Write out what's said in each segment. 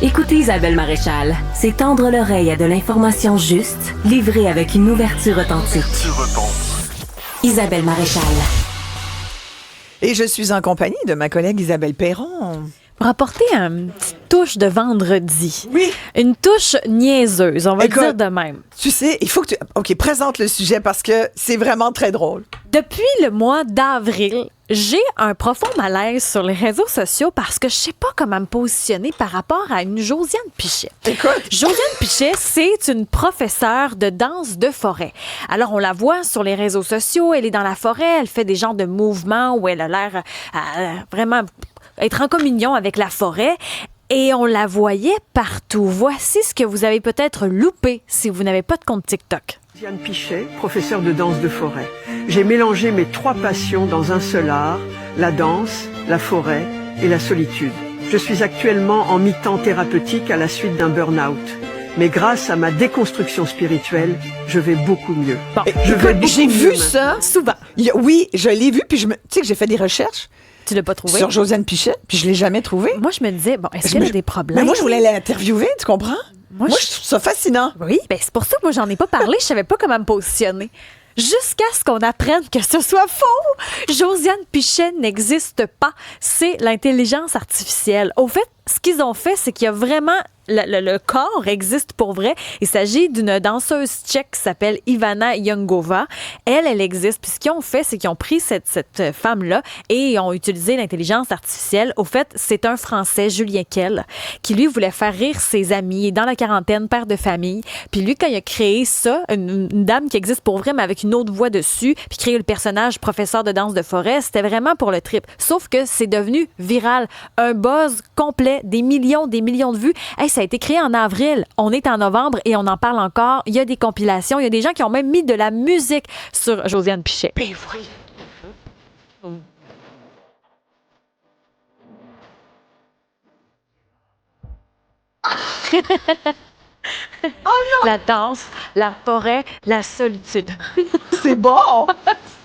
Écoutez Isabelle Maréchal, c'est tendre l'oreille à de l'information juste, livrée avec une ouverture authentique. Isabelle Maréchal. Et je suis en compagnie de ma collègue Isabelle Perron. Pour apporter une petite touche de vendredi. Oui. Une touche niaiseuse, on va Écoute, le dire de même. Tu sais, il faut que tu... OK, présente le sujet parce que c'est vraiment très drôle. Depuis le mois d'avril, j'ai un profond malaise sur les réseaux sociaux parce que je sais pas comment me positionner par rapport à une Josiane Pichet. Écoute. Josiane Pichet, c'est une professeure de danse de forêt. Alors, on la voit sur les réseaux sociaux, elle est dans la forêt, elle fait des genres de mouvements où elle a l'air vraiment être en communion avec la forêt. Et on la voyait partout. Voici ce que vous avez peut-être loupé si vous n'avez pas de compte TikTok. Josiane Pichet, professeure de danse de forêt. J'ai mélangé mes 3 passions dans un seul art, la danse, la forêt et la solitude. Je suis actuellement en mi-temps thérapeutique à la suite d'un burn-out. Mais grâce à ma déconstruction spirituelle, je vais beaucoup mieux. Bon, J'ai vu ça. Souvent. Oui, je l'ai vu, puis tu sais que j'ai fait des recherches Tu l'as pas trouvé? sur Josiane Pichet, puis je l'ai jamais trouvé. Moi, je me disais, bon, est-ce qu'elle a des problèmes? Mais moi, je voulais l'interviewer, tu comprends? Moi, je- je trouve ça fascinant. Oui, ben c'est pour ça que moi, j'en ai pas parlé. Je savais pas comment me positionner. Jusqu'à ce qu'on apprenne que ce soit faux. Josiane Pichet n'existe pas. C'est l'intelligence artificielle. Au fait, ce qu'ils ont fait, c'est qu'il y a vraiment... Le corps existe pour vrai. Il s'agit d'une danseuse tchèque qui s'appelle Ivana Youngova. Elle existe. Puis ce qu'ils ont fait, c'est qu'ils ont pris cette femme-là et ont utilisé l'intelligence artificielle. Au fait, c'est un Français, Julien Kell, qui lui voulait faire rire ses amis. Il est dans la quarantaine, père de famille. Puis lui, quand il a créé ça, une dame qui existe pour vrai, mais avec une autre voix dessus, puis créé le personnage professeur de danse de forêt, c'était vraiment pour le trip. Sauf que c'est devenu viral. Un buzz complet, des millions de vues. Hey, ça a été créé en avril. On est en novembre et on en parle encore. Il y a des compilations. Il y a des gens qui ont même mis de la musique sur Josiane Pichet. Ben oui. La danse, la forêt, la solitude. C'est bon!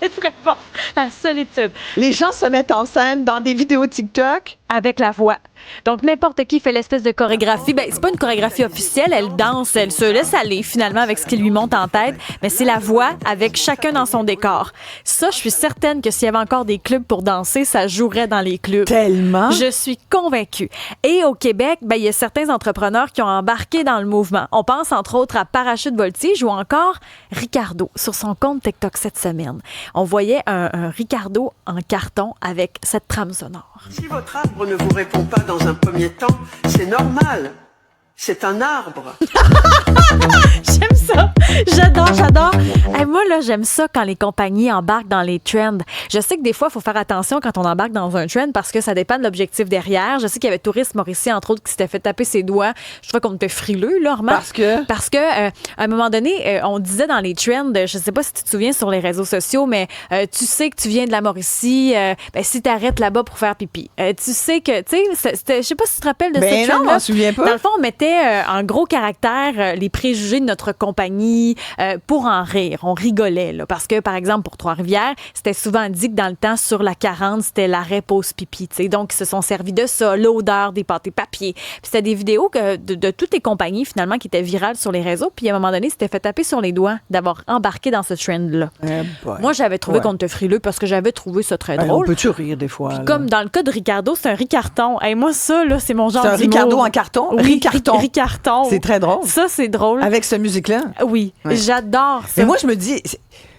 C'est très bon. La solitude. Les gens se mettent en scène dans des vidéos TikTok. Avec la voix. Donc, n'importe qui fait l'espèce de chorégraphie. Ben, c'est pas une chorégraphie officielle. Elle danse, elle se laisse aller, finalement, avec ce qui lui monte en tête. Mais c'est la voix avec chacun dans son décor. Ça, je suis certaine que s'il y avait encore des clubs pour danser, ça jouerait dans les clubs. Tellement. Je suis convaincue. Et au Québec, ben, il y a certains entrepreneurs qui ont embarqué dans le mouvement. On pense, entre autres, à Parachute Voltige ou encore Ricardo sur son compte TikTok cette semaine. On voyait un Ricardo en carton avec cette trame sonore. Si votre arbre ne vous répond pas dans un premier temps, c'est normal. C'est un arbre. J'aime ça. J'adore. Hey, moi, là, j'aime ça quand les compagnies embarquent dans les trends. Je sais que des fois, il faut faire attention quand on embarque dans un trend parce que ça dépend de l'objectif derrière. Je sais qu'il y avait Tourisme Mauricie, entre autres, qui s'était fait taper ses doigts. Je trouvais qu'on était frileux, là, remarque. Parce que à un moment donné, on disait dans les trends, je sais pas si tu te souviens sur les réseaux sociaux, mais tu sais que tu viens de la Mauricie, ben, si t'arrêtes là-bas pour faire pipi. Tu sais que, tu sais, je sais pas si tu te rappelles de Ben cette non, trend-là. je m'en souviens pas. Dans le fond, on mettait en gros caractère les préjugés de notre compagnie pour en rire. On rigolait, là, parce que, par exemple, pour Trois-Rivières, c'était souvent dit que dans le temps, sur la 40, c'était l'arrêt pause pipi. T'sais. Donc, ils se sont servis de ça, l'odeur des pâtés papier. Puis c'était des vidéos de toutes les compagnies, finalement, qui étaient virales sur les réseaux. Puis à un moment donné, c'était fait taper sur les doigts d'avoir embarqué dans ce trend-là. Moi, j'avais trouvé qu'on était frileux parce que j'avais trouvé ça très drôle. On peut-tu rire des fois? Puis comme dans le cas de Ricardo, c'est un ricarton. Hey, moi, ça, là, c'est mon genre C'est un d'humour. Ricardo en carton? Oui, Ricarton. Ricarton. C'est très drôle. Ça, c'est drôle. Avec cette musique-là. Oui, Ouais. j'adore ça. Mais moi, je me dis,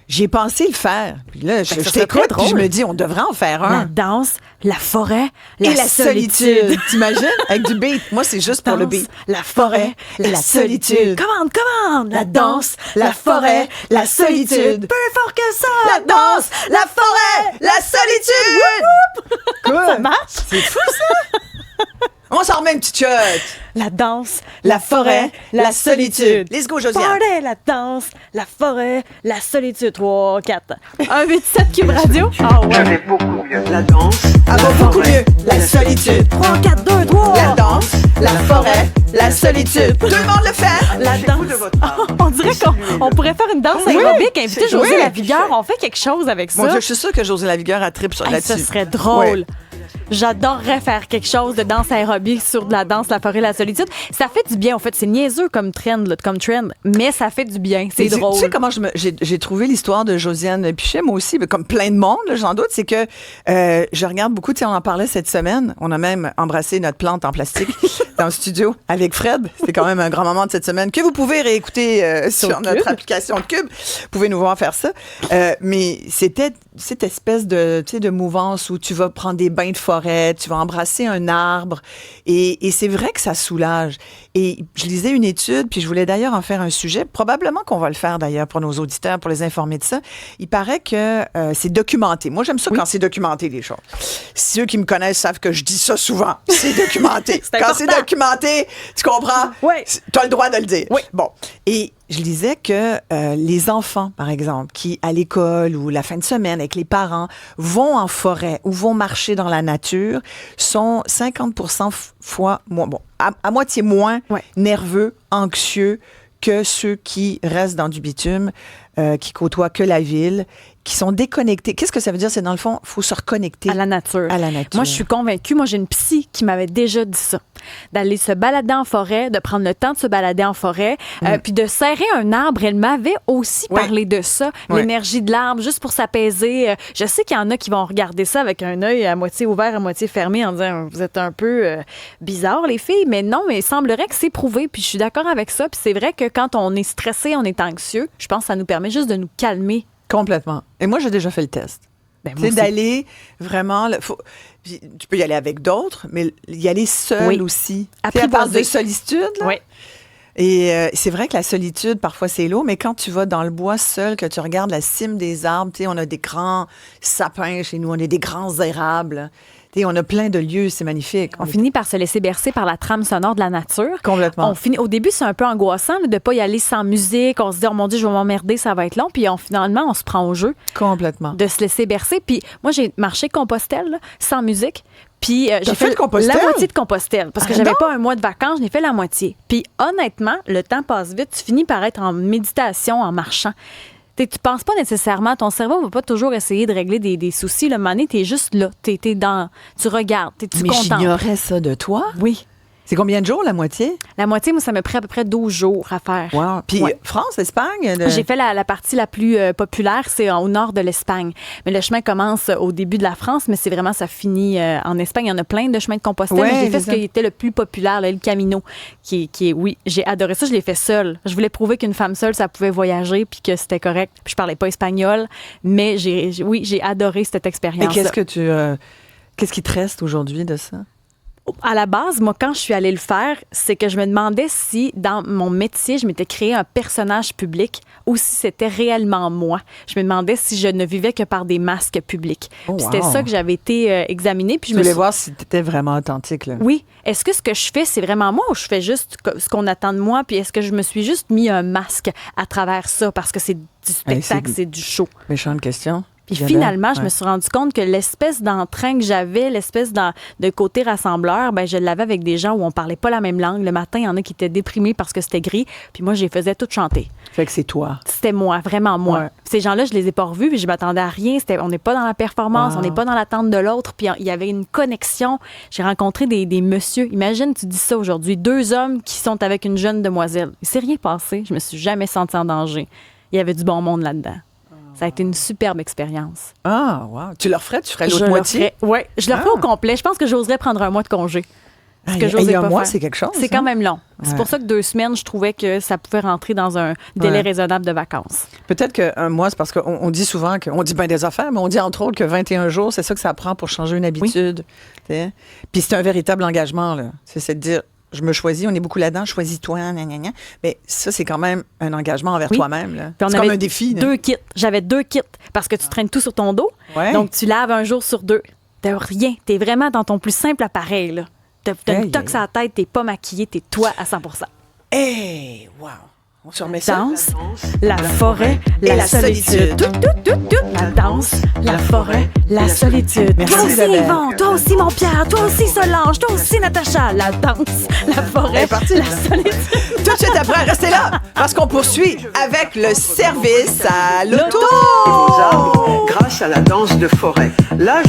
j'ai pensé le faire. Puis là, je ça serait t'écoute, très puis je drôle. me dis, on devrait en faire La un. danse, la forêt, Et la solitude. T'imagines? Avec du beat. Moi, c'est juste pour le Danse, beat. la forêt, la solitude. Commande! La danse, la forêt, la solitude. Plus fort que ça! La danse, la forêt, la solitude. Ça marche? C'est fou, ça. On s'en remet une petite shot. La danse, La forêt, la solitude. Let's go, Josiane. Party, la danse, la forêt, la solitude. 3, 4. 1, 8, 7, Cube Radio. Ah Je ouais. vais beaucoup mieux. La danse, Ah, va beaucoup mieux. La solitude. 3, 4, 2, 3. La danse, la forêt, la solitude. Tout le monde le fait. La Chez danse. vous de votre art. On dirait qu'on pourrait faire une danse Oui, aérobique, inviter c'est- José oui. Lavigueur. On fait quelque chose avec ça. Mon Dieu, je suis sûre que José Lavigueur a tripe sur Hey, là-dessus. ce serait drôle. Ouais. J'adorerais faire quelque chose de danse aérobique sur de la danse, la forêt, la solitude. Ça fait du bien, en fait. C'est niaiseux comme trend, mais ça fait du bien. C'est drôle. Tu sais comment j'ai trouvé l'histoire de Josiane Pichet, moi aussi, mais comme plein de monde, là, j'en doute, c'est que je regarde beaucoup, tu sais, on en parlait cette semaine. On a même embrassé notre plante en plastique dans le studio avec Fred. C'était quand même un grand moment de cette semaine que vous pouvez réécouter sur notre application Cube. Vous pouvez nous voir faire ça. Mais c'était cette espèce de, tu sais, de mouvance où tu vas prendre des bains de forêt, tu vas embrasser un arbre et c'est vrai que ça soulage. Et je lisais une étude, puis je voulais d'ailleurs en faire un sujet, probablement qu'on va le faire d'ailleurs pour nos auditeurs, pour les informer de ça. Il paraît que c'est documenté. Moi, j'aime ça quand c'est documenté, les choses. Ceux qui me connaissent savent que je dis ça souvent. C'est documenté. Quand c'est documenté, tu comprends? Oui. Tu as le droit de le dire. Oui. Bon. Et je lisais que les enfants, par exemple, qui, à l'école ou la fin de semaine avec les parents, vont en forêt ou vont marcher dans la nature, sont 50% fois moins, à moitié moins nerveux, anxieux que ceux qui restent dans du bitume, qui côtoient que la ville, qui sont déconnectés. Qu'est-ce que ça veut dire? C'est dans le fond, il faut se reconnecter à la nature. À la nature. Moi, je suis convaincue. Moi, j'ai une psy qui m'avait déjà dit ça. D'aller se balader en forêt, de prendre le temps de se balader en forêt, puis de serrer un arbre. Elle m'avait aussi parlé de ça, l'énergie de l'arbre, juste pour s'apaiser. Je sais qu'il y en a qui vont regarder ça avec un œil à moitié ouvert, à moitié fermé, en disant « Vous êtes un peu bizarres, les filles ». Mais non, mais il semblerait que c'est prouvé, puis je suis d'accord avec ça. Puis c'est vrai que quand on est stressé, on est anxieux, je pense que ça nous permet juste de nous calmer. Complètement. Et moi, j'ai déjà fait le test. Ben, tu sais, d'aller vraiment... tu peux y aller avec d'autres, mais y aller seul aussi. Tu sais, à part de solitude, là. Oui. Et c'est vrai que la solitude, parfois, c'est lourd, mais quand tu vas dans le bois seul, que tu regardes la cime des arbres, tu sais, on a des grands sapins chez nous, on a des grands érables. Et on a plein de lieux, c'est magnifique. On finit par se laisser bercer par la trame sonore de la nature. Complètement. Au début, c'est un peu angoissant de ne pas y aller sans musique. On se dit, oh mon Dieu, je vais m'emmerder, ça va être long. Puis finalement, on se prend au jeu. Complètement. De se laisser bercer. Puis moi, j'ai marché Compostelle là, sans musique. Puis j'ai fait la moitié de Compostelle. Parce que j'avais pas un mois de vacances, je l'ai fait la moitié. Puis honnêtement, le temps passe vite. Tu finis par être en méditation en marchant. Tu penses pas nécessairement, ton cerveau va pas toujours essayer de régler des soucis. Le moment donné, t'es juste là, tu regardes, tu Mais contentes. j'ignorais ça de toi. Oui. C'est combien de jours, la moitié? La moitié, moi, ça m'a pris à peu près 12 jours à faire. Wow. Puis France, Espagne? J'ai fait la partie la plus populaire, c'est au nord de l'Espagne. Mais le chemin commence au début de la France, mais c'est vraiment, ça finit en Espagne. Il y en a plein de chemins de Compostelle. Ouais, mais j'ai fait ce qui était le plus populaire, là, le Camino, qui est, oui, j'ai adoré ça. Je l'ai fait seule. Je voulais prouver qu'une femme seule, ça pouvait voyager puis que c'était correct. Puis je parlais pas espagnol, mais j'ai adoré cette expérience. Et qu'est-ce qui te reste aujourd'hui de ça? À la base, moi, quand je suis allée le faire, c'est que je me demandais si, dans mon métier, je m'étais créé un personnage public ou si c'était réellement moi. Je me demandais si je ne vivais que par des masques publics. Oh, wow. C'était ça que j'avais été examinée. Puis je voulais voir si tu étais vraiment authentique. Là. Oui. Est-ce que ce que je fais, c'est vraiment moi ou je fais juste ce qu'on attend de moi? Puis est-ce que je me suis juste mis un masque à travers ça parce que c'est du spectacle, c'est du show? Méchante question. Puis finalement, je me suis rendu compte que l'espèce d'entrain que j'avais, l'espèce de côté rassembleur, ben je l'avais avec des gens où on parlait pas la même langue. Le matin, il y en a qui étaient déprimés parce que c'était gris. Puis moi, je les faisais toutes chanter. Fait que c'est toi. C'était moi, vraiment moi. Ouais. Ces gens-là, je les ai pas revus, puis je m'attendais à rien. On n'est pas dans la performance, on n'est pas dans l'attente de l'autre. Puis il y avait une connexion. J'ai rencontré des messieurs. Imagine, tu dis ça aujourd'hui. 2 hommes qui sont avec une jeune demoiselle. Il s'est rien passé. Je me suis jamais sentie en danger. Il y avait du bon monde là-dedans. Ça a été une superbe expérience. Ah, wow. Tu leur ferais? Tu ferais l'autre moitié? Oui, je le ferais au complet. Je pense que j'oserais prendre un mois de congé. Un mois, c'est quelque chose. C'est quand même long. Ouais. C'est pour ça que 2 semaines, je trouvais que ça pouvait rentrer dans un délai raisonnable de vacances. Peut-être qu'un mois, c'est parce qu'on dit souvent qu'on dit bien des affaires, mais on dit entre autres que 21 jours, c'est ça que ça prend pour changer une habitude. Oui. Puis c'est un véritable engagement, là. C'est de dire, je me choisis, on est beaucoup là-dedans, choisis-toi, gna. Mais ça, c'est quand même un engagement envers toi-même. Là. C'est comme un défi. 2 kits. J'avais 2 kits parce que tu traînes tout sur ton dos. Ouais. Donc, tu laves un jour sur 2. T'as rien. T'es vraiment dans ton plus simple appareil. Là. T'as une tox à la tête, t'es pas maquillée, t'es toi à 100%. Hey! Wow! On se remet ça. Danse, la forêt, la solitude. La danse, la forêt, la solitude. Merci, toi aussi, Yvon, toi aussi, mon Pierre, toi aussi, Solange, toi aussi, Natacha. La danse, la forêt, la solitude. Tout de suite après, restez là, parce qu'on poursuit avec le service à l'auto. Grâce à la danse de forêt. Là,